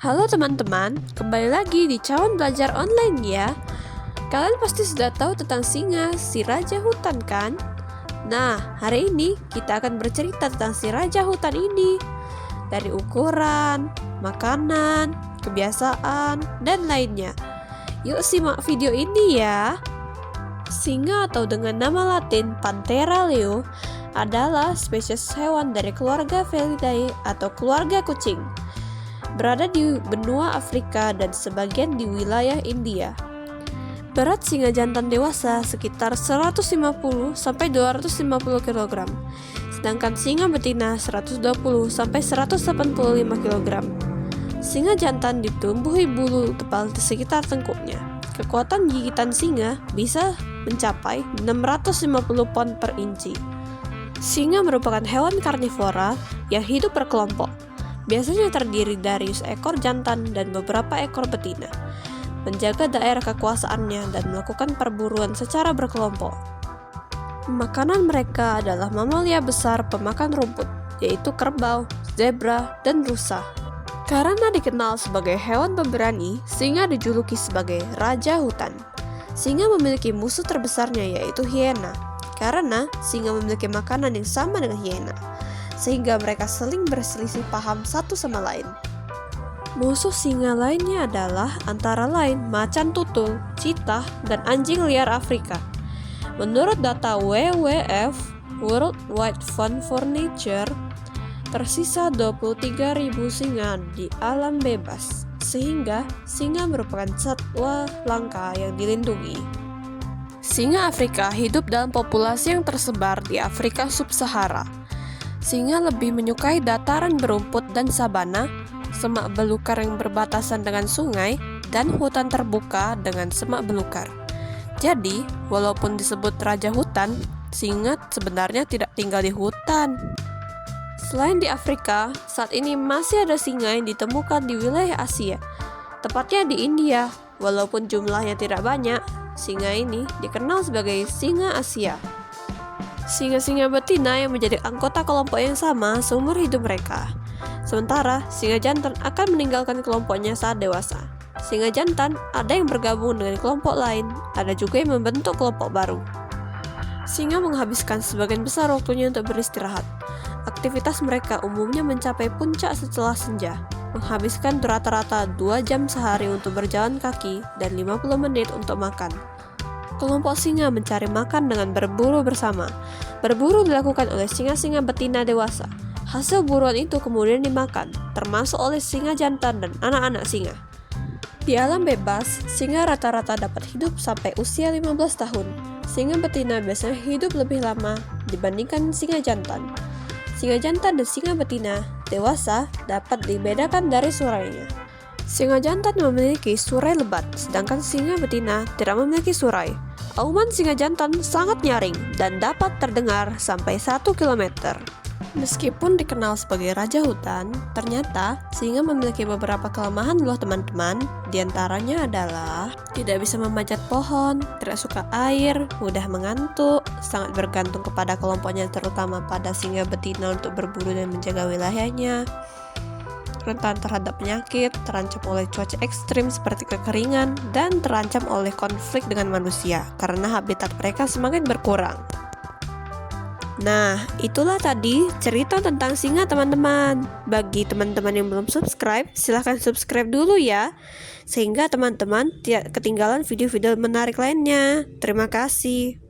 Halo teman-teman, kembali lagi di Cawan Belajar Online ya. Kalian pasti sudah tahu tentang singa, si raja hutan kan? Nah, hari ini kita akan bercerita tentang si raja hutan ini. Dari ukuran, makanan, kebiasaan, dan lainnya. Yuk simak video ini ya. Singa atau dengan nama latin Panthera leo adalah spesies hewan dari keluarga Felidae atau keluarga kucing. Berada di benua Afrika dan sebagian di wilayah India. Berat singa jantan dewasa sekitar 150-250 kg, sedangkan singa betina 120-185 kg. Singa jantan ditumbuhi bulu tebal di sekitar tengkuknya. Kekuatan gigitan singa bisa mencapai 650 pon per inci. Singa merupakan hewan karnivora yang hidup berkelompok. Biasanya terdiri dari seekor jantan dan beberapa ekor betina, menjaga daerah kekuasaannya dan melakukan perburuan secara berkelompok. Makanan mereka adalah mamalia besar pemakan rumput, yaitu kerbau, zebra, dan rusa. Karena dikenal sebagai hewan pemberani, singa dijuluki sebagai raja hutan. Singa memiliki musuh terbesarnya yaitu hiena, karena singa memiliki makanan yang sama dengan hiena, sehingga mereka saling berselisih paham satu sama lain. Musuh singa lainnya adalah antara lain macan tutul, cheetah, dan anjing liar Afrika. Menurut data WWF World Wide Fund for Nature, tersisa 23.000 singa di alam bebas, sehingga singa merupakan satwa langka yang dilindungi. Singa Afrika hidup dalam populasi yang tersebar di Afrika Sub-Sahara. Singa lebih menyukai dataran berumput dan sabana, semak belukar yang berbatasan dengan sungai, dan hutan terbuka dengan semak belukar. Jadi, walaupun disebut raja hutan, singa sebenarnya tidak tinggal di hutan. Selain di Afrika, saat ini masih ada singa yang ditemukan di wilayah Asia, tepatnya di India. Walaupun jumlahnya tidak banyak, singa ini dikenal sebagai singa Asia. Singa-singa betina yang menjadi anggota kelompok yang sama seumur hidup mereka. Sementara, singa jantan akan meninggalkan kelompoknya saat dewasa. Singa jantan ada yang bergabung dengan kelompok lain, ada juga yang membentuk kelompok baru. Singa menghabiskan sebagian besar waktunya untuk beristirahat. Aktivitas mereka umumnya mencapai puncak setelah senja, menghabiskan rata-rata 2 jam sehari untuk berjalan kaki dan 50 menit untuk makan. Kelompok singa mencari makan dengan berburu bersama. Berburu dilakukan oleh singa-singa betina dewasa. Hasil buruan itu kemudian dimakan, termasuk oleh singa jantan dan anak-anak singa. Di alam bebas, singa rata-rata dapat hidup sampai usia 15 tahun. Singa betina biasanya hidup lebih lama dibandingkan singa jantan. Singa jantan dan singa betina dewasa dapat dibedakan dari surainya. Singa jantan memiliki surai lebat, sedangkan singa betina tidak memiliki surai. Auman singa jantan sangat nyaring dan dapat terdengar sampai 1 km. Meskipun dikenal sebagai raja hutan, ternyata singa memiliki beberapa kelemahan loh teman-teman. Di antaranya adalah tidak bisa memanjat pohon, tidak suka air, mudah mengantuk, sangat bergantung kepada kelompoknya terutama pada singa betina untuk berburu dan menjaga wilayahnya, rentan terhadap penyakit, terancam oleh cuaca ekstrim seperti kekeringan, dan terancam oleh konflik dengan manusia karena habitat mereka semakin berkurang. Nah, itulah tadi cerita tentang singa teman-teman. Bagi teman-teman yang belum subscribe, silahkan subscribe dulu ya, sehingga teman-teman tidak ketinggalan video-video menarik lainnya. Terima kasih.